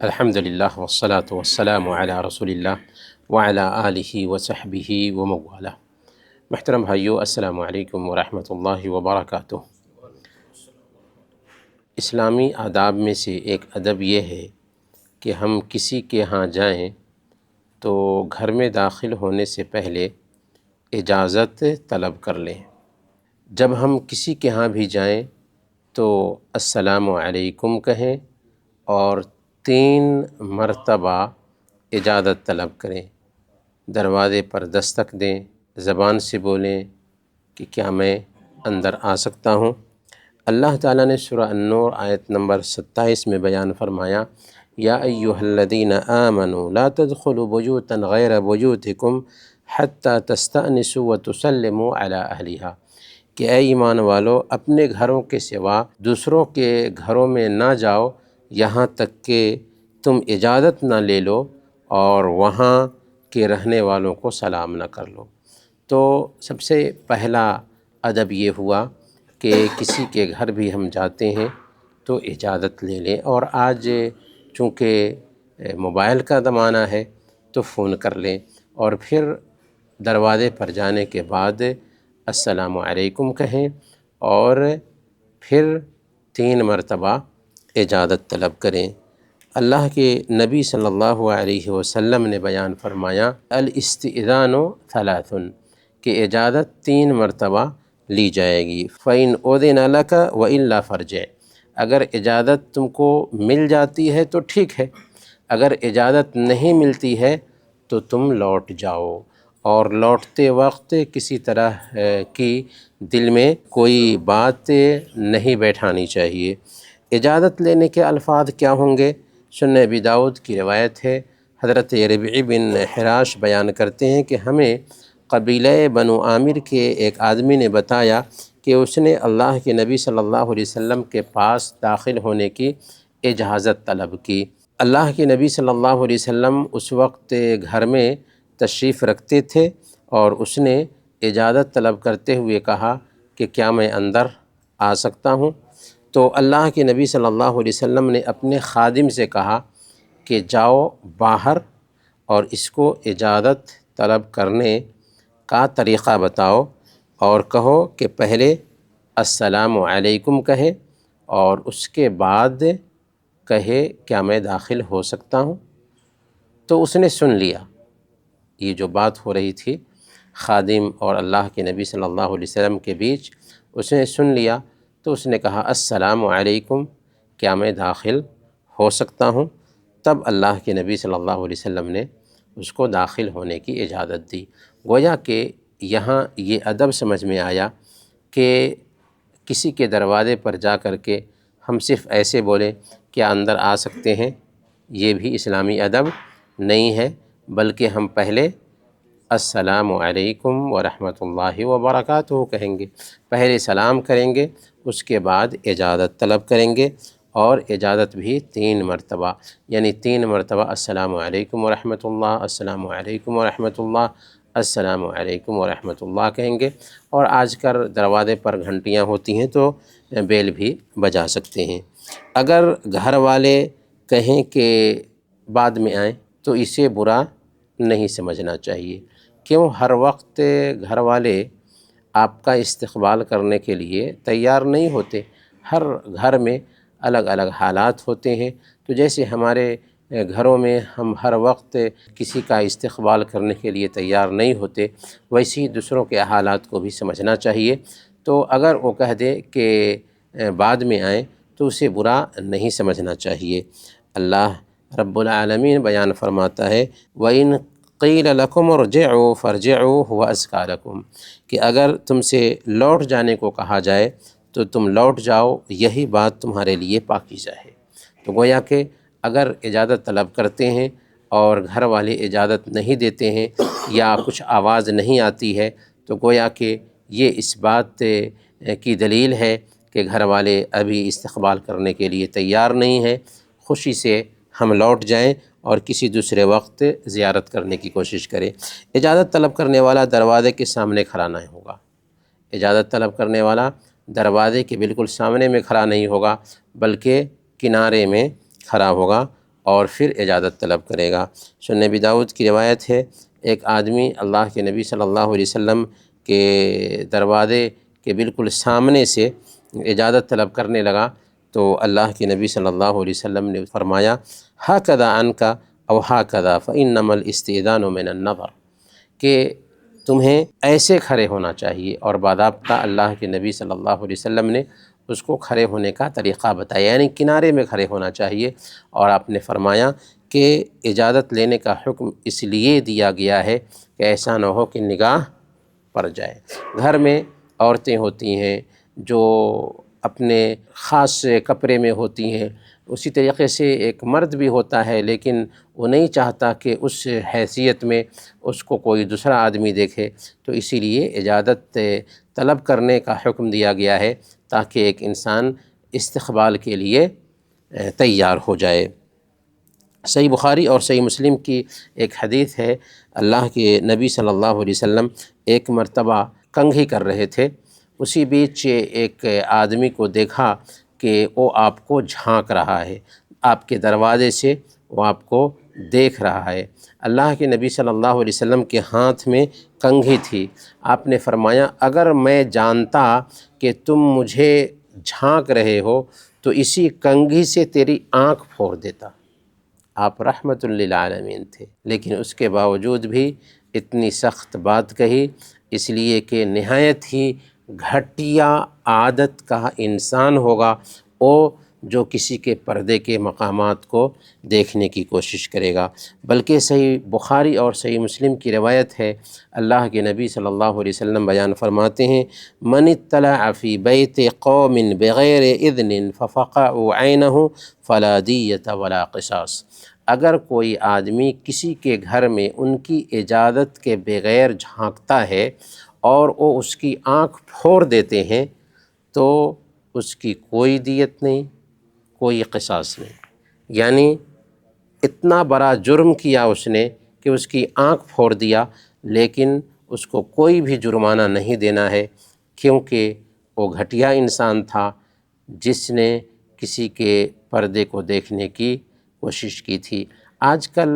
الحمدللہ والصلاة والسلام علی رسول اللہ وعلی آلہ وصحبہ وموالہ۔ محترم بھائیو، السلام علیکم ورحمۃ اللہ وبرکاتہ۔ اسلامی آداب میں سے ایک ادب یہ ہے کہ ہم کسی کے ہاں جائیں تو گھر میں داخل ہونے سے پہلے اجازت طلب کر لیں۔ جب ہم کسی کے ہاں بھی جائیں تو السلام علیکم کہیں اور 3 مرتبہ اجازت طلب کریں۔ دروازے پر دستک دیں، زبان سے بولیں کہ کیا میں اندر آ سکتا ہوں۔ اللہ تعالیٰ نے سورہ النور آیت نمبر 27 میں بیان فرمایا، یا ایھا الذین آمنوا لا تدخلوا بیوتا غیر بیوتکم حتی تستأنسوا وتسلموا علی اہلہا، کہ اے ایمان والو، اپنے گھروں کے سوا دوسروں کے گھروں میں نہ جاؤ یہاں تک کہ تم اجازت نہ لے لو اور وہاں کے رہنے والوں کو سلام نہ کر لو۔ تو سب سے پہلا ادب یہ ہوا کہ کسی کے گھر بھی ہم جاتے ہیں تو اجازت لے لیں، اور آج چونکہ موبائل کا زمانہ ہے تو فون کر لیں، اور پھر دروازے پر جانے کے بعد السلام علیکم کہیں اور پھر 3 مرتبہ اجازت طلب کریں۔ اللہ کے نبی صلی اللہ علیہ وسلم نے بیان فرمایا، الاستئذان 3، کہ اجازت 3 مرتبہ لی جائے گی۔ فَإِنْ أُذِنَ لَكَ وَإِلَّا فَارْجِعْ، اگر اجازت تم کو مل جاتی ہے تو ٹھیک ہے، اگر اجازت نہیں ملتی ہے تو تم لوٹ جاؤ، اور لوٹتے وقت کسی طرح کی دل میں کوئی بات نہیں بیٹھانی چاہیے۔ اجازت لینے کے الفاظ کیا ہوں گے؟ سنن ابی داؤد کی روایت ہے، حضرت ربعی بن حراش بیان کرتے ہیں کہ ہمیں قبیلہ بنو عامر کے ایک آدمی نے بتایا کہ اس نے اللہ کے نبی صلی اللہ علیہ وسلم کے پاس داخل ہونے کی اجازت طلب کی۔ اللہ کے نبی صلی اللہ علیہ وسلم اس وقت گھر میں تشریف رکھتے تھے، اور اس نے اجازت طلب کرتے ہوئے کہا کہ کیا میں اندر آ سکتا ہوں؟ تو اللہ کے نبی صلی اللہ علیہ وسلم نے اپنے خادم سے کہا کہ جاؤ باہر اور اس کو اجازت طلب کرنے کا طریقہ بتاؤ، اور کہو کہ پہلے السلام علیکم کہے اور اس کے بعد کہے کیا میں داخل ہو سکتا ہوں؟ تو اس نے سن لیا، یہ جو بات ہو رہی تھی خادم اور اللہ کے نبی صلی اللہ علیہ وسلم کے بیچ، اس نے سن لیا، تو اس نے کہا السلام علیکم، کیا میں داخل ہو سکتا ہوں؟ تب اللہ کے نبی صلی اللہ علیہ وسلم نے اس کو داخل ہونے کی اجازت دی۔ گویا کہ یہاں یہ ادب سمجھ میں آیا کہ کسی کے دروازے پر جا کر کے ہم صرف ایسے بولیں کیا اندر آ سکتے ہیں، یہ بھی اسلامی ادب نہیں ہے، بلکہ ہم پہلے السلام علیکم ورحمۃ اللہ وبرکاتہ کہیں گے، پہلے سلام کریں گے، اس کے بعد اجازت طلب کریں گے، اور اجازت بھی 3 مرتبہ، یعنی 3 مرتبہ السلام علیکم ورحمۃ اللہ، السلام علیکم ورحمۃ اللہ، السلام علیکم ورحمۃ اللہ کہیں گے۔ اور آج کل دروازے پر گھنٹیاں ہوتی ہیں تو بیل بھی بجا سکتے ہیں۔ اگر گھر والے کہیں کہ بعد میں آئیں تو اسے برا نہیں سمجھنا چاہیے، کیوں ہر وقت گھر والے آپ کا استقبال کرنے کے لیے تیار نہیں ہوتے۔ ہر گھر میں الگ الگ حالات ہوتے ہیں، تو جیسے ہمارے گھروں میں ہم ہر وقت کسی کا استقبال کرنے کے لیے تیار نہیں ہوتے، ویسے ہی دوسروں کے حالات کو بھی سمجھنا چاہیے۔ تو اگر وہ کہہ دے کہ بعد میں آئیں تو اسے برا نہیں سمجھنا چاہیے۔ اللہ رب العالمین بیان فرماتا ہے، وَإِن قِيلَ لَكُمُ ارْجِعُوا فَارْجِعُوا هُوَ أَزْكَىٰ لَكُمْ، کہ اگر تم سے لوٹ جانے کو کہا جائے تو تم لوٹ جاؤ، یہی بات تمہارے لیے پاکیزہ ہے۔ تو گویا کہ اگر اجازت طلب کرتے ہیں اور گھر والے اجازت نہیں دیتے ہیں یا کچھ آواز نہیں آتی ہے، تو گویا کہ یہ اس بات کی دلیل ہے کہ گھر والے ابھی استقبال کرنے کے لیے تیار نہیں ہیں۔ خوشی سے ہم لوٹ جائیں اور کسی دوسرے وقت زیارت کرنے کی کوشش کریں۔ اجازت طلب کرنے والا دروازے کے سامنے کھڑا نہیں ہوگا، اجازت طلب کرنے والا دروازے کے بالکل سامنے میں کھڑا نہیں ہوگا، بلکہ کنارے میں کھڑا ہوگا، اور پھر اجازت طلب کرے گا۔ سنن ابی داؤد کی روایت ہے، ایک آدمی اللہ کے نبی صلی اللہ علیہ وسلم کے دروازے کے بالکل سامنے سے اجازت طلب کرنے لگا، تو اللہ کے نبی صلی اللہ علیہ وسلم نے فرمایا ہَكَذَا عَنْكَ أَوْ هَكَذَا فَإِنَّمَا الْإِسْتِئْذَانُ مِنَ النَّظَرِ، کہ تمہیں ایسے کھڑے ہونا چاہیے، اور باضابطہ اللہ کے نبی صلی اللہ علیہ وسلم نے اس کو کھڑے ہونے کا طریقہ بتایا، یعنی کنارے میں کھڑے ہونا چاہیے۔ اور آپ نے فرمایا کہ اجازت لینے کا حکم اس لیے دیا گیا ہے کہ ایسا نہ ہو کہ نگاہ پڑ جائے۔ گھر میں عورتیں ہوتی ہیں جو اپنے خاص کپڑے میں ہوتی ہیں، اسی طریقے سے ایک مرد بھی ہوتا ہے، لیکن وہ نہیں چاہتا کہ اس حیثیت میں اس کو کوئی دوسرا آدمی دیکھے، تو اسی لیے اجازت طلب کرنے کا حکم دیا گیا ہے تاکہ ایک انسان استقبال کے لیے تیار ہو جائے۔ صحیح بخاری اور صحیح مسلم کی ایک حدیث ہے، اللہ کے نبی صلی اللہ علیہ وسلم ایک مرتبہ کنگھی کر رہے تھے، اسی بیچ ایک آدمی کو دیکھا کہ وہ آپ کو جھانک رہا ہے، آپ کے دروازے سے وہ آپ کو دیکھ رہا ہے۔ اللہ کے نبی صلی اللہ علیہ وسلم کے ہاتھ میں کنگھی تھی۔ آپ نے فرمایا اگر میں جانتا کہ تم مجھے جھانک رہے ہو تو اسی کنگھی سے تیری آنکھ پھوڑ دیتا۔ آپ رحمت للعالمین تھے، لیکن اس کے باوجود بھی اتنی سخت بات کہی، اس لیے کہ نہایت ہی گھٹیا عادت کا انسان ہوگا وہ جو کسی کے پردے کے مقامات کو دیکھنے کی کوشش کرے گا۔ بلکہ صحیح بخاری اور صحیح مسلم کی روایت ہے، اللہ کے نبی صلی اللہ علیہ وسلم بیان فرماتے ہیں من اطلع فی بیت قوم بغیر اذن ففقعوا عینہ فلا دیۃ ولا قصاص، اگر کوئی آدمی کسی کے گھر میں ان کی اجازت کے بغیر جھانکتا ہے اور وہ اس کی آنکھ پھوڑ دیتے ہیں تو اس کی کوئی دیت نہیں، کوئی قصاص نہیں۔ یعنی اتنا بڑا جرم کیا اس نے کہ اس کی آنکھ پھوڑ دیا، لیکن اس کو کوئی بھی جرمانہ نہیں دینا ہے، کیونکہ وہ گھٹیا انسان تھا جس نے کسی کے پردے کو دیکھنے کی کوشش کی تھی۔ آج کل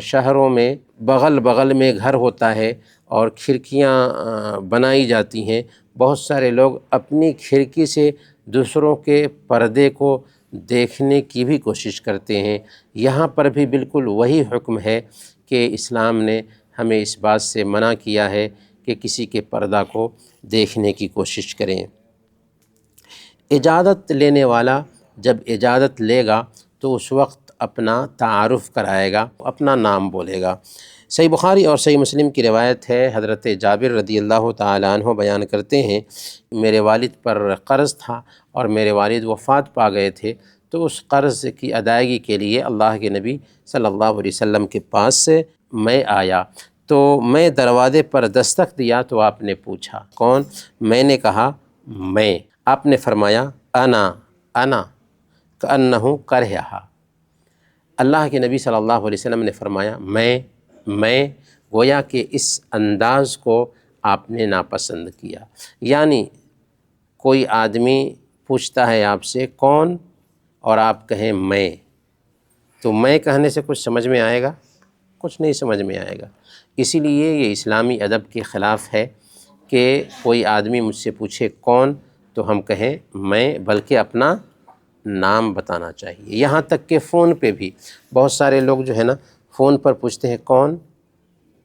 شہروں میں بغل بغل میں گھر ہوتا ہے اور کھڑکیاں بنائی جاتی ہیں، بہت سارے لوگ اپنی کھڑکی سے دوسروں کے پردے کو دیکھنے کی بھی کوشش کرتے ہیں۔ یہاں پر بھی بالکل وہی حکم ہے کہ اسلام نے ہمیں اس بات سے منع کیا ہے کہ کسی کے پردہ کو دیکھنے کی کوشش کریں۔ اجازت لینے والا جب اجازت لے گا تو اس وقت اپنا تعارف کرائے گا، اپنا نام بولے گا۔ صحیح بخاری اور صحیح مسلم کی روایت ہے، حضرت جابر رضی اللہ تعالیٰ عنہ بیان کرتے ہیں میرے والد پر قرض تھا اور میرے والد وفات پا گئے تھے، تو اس قرض کی ادائیگی کے لیے اللہ کے نبی صلی اللہ علیہ وسلم کے پاس سے میں آیا، تو میں دروازے پر دستک دیا تو آپ نے پوچھا کون؟ میں نے کہا میں۔ آپ نے فرمایا انا کأنہ کرہہا۔ اللہ کے نبی صلی اللہ علیہ وسلم نے فرمایا میں، گویا کہ اس انداز کو آپ نے ناپسند کیا۔ یعنی کوئی آدمی پوچھتا ہے آپ سے کون، اور آپ کہیں میں، تو میں کہنے سے کچھ سمجھ میں آئے گا؟ کچھ نہیں سمجھ میں آئے گا۔ اسی لیے یہ اسلامی ادب کے خلاف ہے کہ کوئی آدمی مجھ سے پوچھے کون تو ہم کہیں میں، بلکہ اپنا نام بتانا چاہیے۔ یہاں تک کہ فون پہ بھی بہت سارے لوگ جو ہے نا فون پر پوچھتے ہیں کون،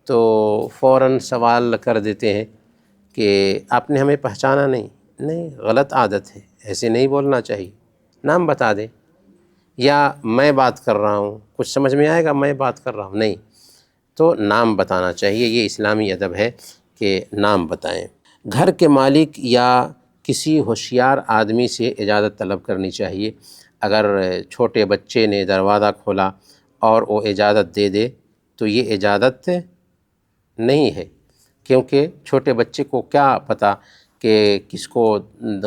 تو فوراً سوال کر دیتے ہیں کہ آپ نے ہمیں پہچانا نہیں، غلط عادت ہے، ایسے نہیں بولنا چاہیے، نام بتا دیں۔ یا میں بات کر رہا ہوں، کچھ سمجھ میں آئے گا میں بات کر رہا ہوں؟ نہیں، تو نام بتانا چاہیے، یہ اسلامی ادب ہے کہ نام بتائیں۔ گھر کے مالک یا کسی ہوشیار آدمی سے اجازت طلب کرنی چاہیے۔ اگر چھوٹے بچے نے دروازہ کھولا اور وہ اجازت دے دے تو یہ اجازت نہیں ہے، کیونکہ چھوٹے بچے کو کیا پتہ کہ کس کو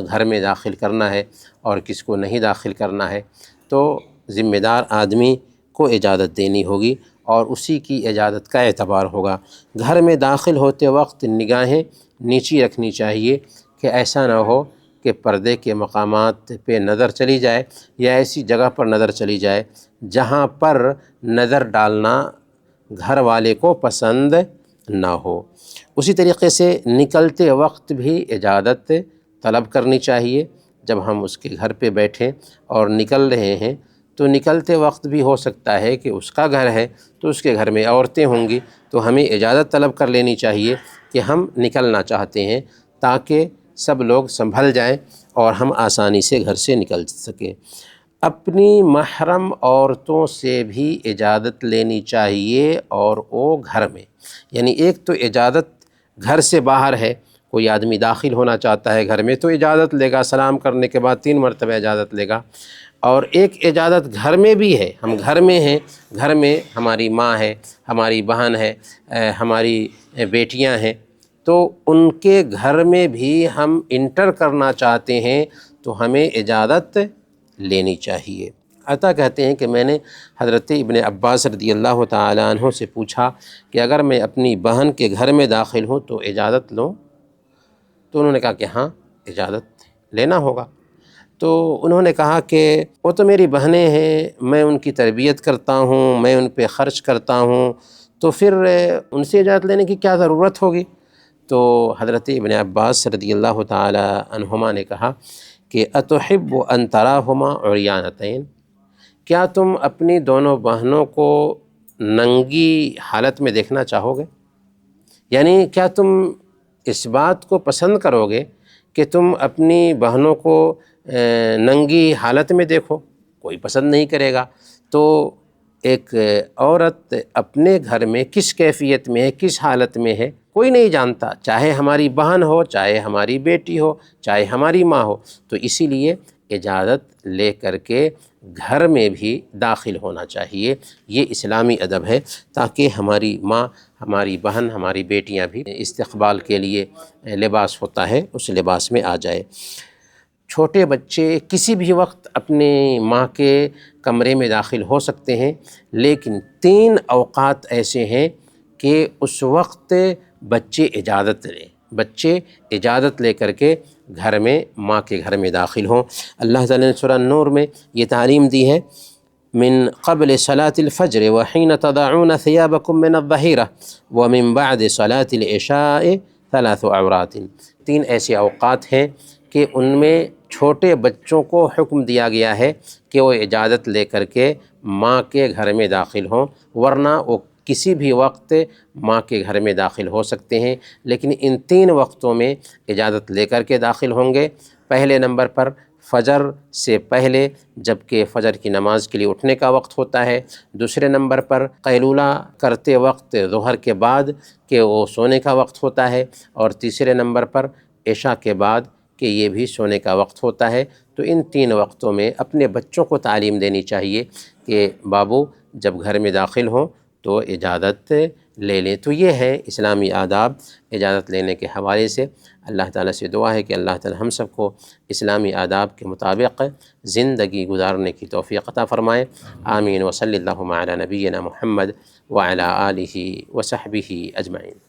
گھر میں داخل کرنا ہے اور کس کو نہیں داخل کرنا ہے، تو ذمہ دار آدمی کو اجازت دینی ہوگی اور اسی کی اجازت کا اعتبار ہوگا۔ گھر میں داخل ہوتے وقت نگاہیں نیچی رکھنی چاہیے کہ ایسا نہ ہو کہ پردے کے مقامات پہ نظر چلی جائے یا ایسی جگہ پر نظر چلی جائے جہاں پر نظر ڈالنا گھر والے کو پسند نہ ہو۔ اسی طریقے سے نکلتے وقت بھی اجازت طلب کرنی چاہیے۔ جب ہم اس کے گھر پہ بیٹھیں اور نکل رہے ہیں تو نکلتے وقت بھی ہو سکتا ہے کہ اس کا گھر ہے تو اس کے گھر میں عورتیں ہوں گی، تو ہمیں اجازت طلب کر لینی چاہیے کہ ہم نکلنا چاہتے ہیں، تاکہ سب لوگ سنبھل جائیں اور ہم آسانی سے گھر سے نکل سکیں۔ اپنی محرم عورتوں سے بھی اجازت لینی چاہیے، اور وہ گھر میں، یعنی ایک تو اجازت گھر سے باہر ہے، کوئی آدمی داخل ہونا چاہتا ہے گھر میں تو اجازت لے گا، سلام کرنے کے بعد 3 مرتبہ اجازت لے گا، اور ایک اجازت گھر میں بھی ہے، ہم گھر میں ہیں، گھر میں ہماری ماں ہے، ہماری بہن ہے، ہماری بیٹیاں ہیں، تو ان کے گھر میں بھی ہم انٹر کرنا چاہتے ہیں تو ہمیں اجازت لینی چاہیے۔ عطا کہتے ہیں کہ میں نے حضرت ابن عباس رضی اللہ تعالیٰ عنہ سے پوچھا کہ اگر میں اپنی بہن کے گھر میں داخل ہوں تو اجازت لوں؟ تو انہوں نے کہا کہ ہاں اجازت لینا ہوگا۔ تو انہوں نے کہا کہ وہ تو میری بہنیں ہیں، میں ان کی تربیت کرتا ہوں، میں ان پہ خرچ کرتا ہوں، تو پھر ان سے اجازت لینے کی کیا ضرورت ہوگی؟ تو حضرت ابن عباس رضی اللہ تعالی عنہما نے کہا کہ اتحب ان تراہما عریانتین، کیا تم اپنی دونوں بہنوں کو ننگی حالت میں دیکھنا چاہو گے؟ یعنی کیا تم اس بات کو پسند کرو گے کہ تم اپنی بہنوں کو ننگی حالت میں دیکھو؟ کوئی پسند نہیں کرے گا۔ تو ایک عورت اپنے گھر میں کس کیفیت میں ہے، کس حالت میں ہے، کوئی نہیں جانتا، چاہے ہماری بہن ہو، چاہے ہماری بیٹی ہو، چاہے ہماری ماں ہو۔ تو اسی لیے اجازت لے کر کے گھر میں بھی داخل ہونا چاہیے، یہ اسلامی ادب ہے، تاکہ ہماری ماں، ہماری بہن، ہماری بیٹیاں بھی استقبال کے لیے لباس ہوتا ہے اس لباس میں آ جائے۔ چھوٹے بچے کسی بھی وقت اپنے ماں کے کمرے میں داخل ہو سکتے ہیں، لیکن 3 اوقات ایسے ہیں کہ اس وقت بچے اجازت لیں، بچے اجازت لے کر کے گھر میں، ماں کے گھر میں داخل ہوں۔ اللہ تعالیٰ نے سورہ نور میں یہ تعلیم دی ہے، من قبل صلاة الفجر وحین تضعون ثیابکم من الظہیرہ ومن بعد صلاة العشاء 3 عورات۔ 3 ایسے اوقات ہیں کہ ان میں چھوٹے بچوں کو حکم دیا گیا ہے کہ وہ اجازت لے کر کے ماں کے گھر میں داخل ہوں، ورنہ وہ کسی بھی وقت ماں کے گھر میں داخل ہو سکتے ہیں، لیکن ان 3 وقتوں میں اجازت لے کر کے داخل ہوں گے۔ پہلے نمبر پر فجر سے پہلے، جبکہ فجر کی نماز کے لیے اٹھنے کا وقت ہوتا ہے۔ دوسرے نمبر پر قیلولہ کرتے وقت ظہر کے بعد کہ وہ سونے کا وقت ہوتا ہے، اور تیسرے نمبر پر عشاء کے بعد کہ یہ بھی سونے کا وقت ہوتا ہے۔ تو ان 3 وقتوں میں اپنے بچوں کو تعلیم دینی چاہیے کہ بابو جب گھر میں داخل ہوں تو اجازت لے لیں۔ تو یہ ہے اسلامی آداب اجازت لینے کے حوالے سے۔ اللہ تعالیٰ سے دعا ہے کہ اللہ تعالیٰ ہم سب کو اسلامی آداب کے مطابق زندگی گزارنے کی توفیق عطا فرمائے۔ آمین۔ وصلی اللہ علی نبینا محمد وعلی آلہ وصحبہ اجمعین۔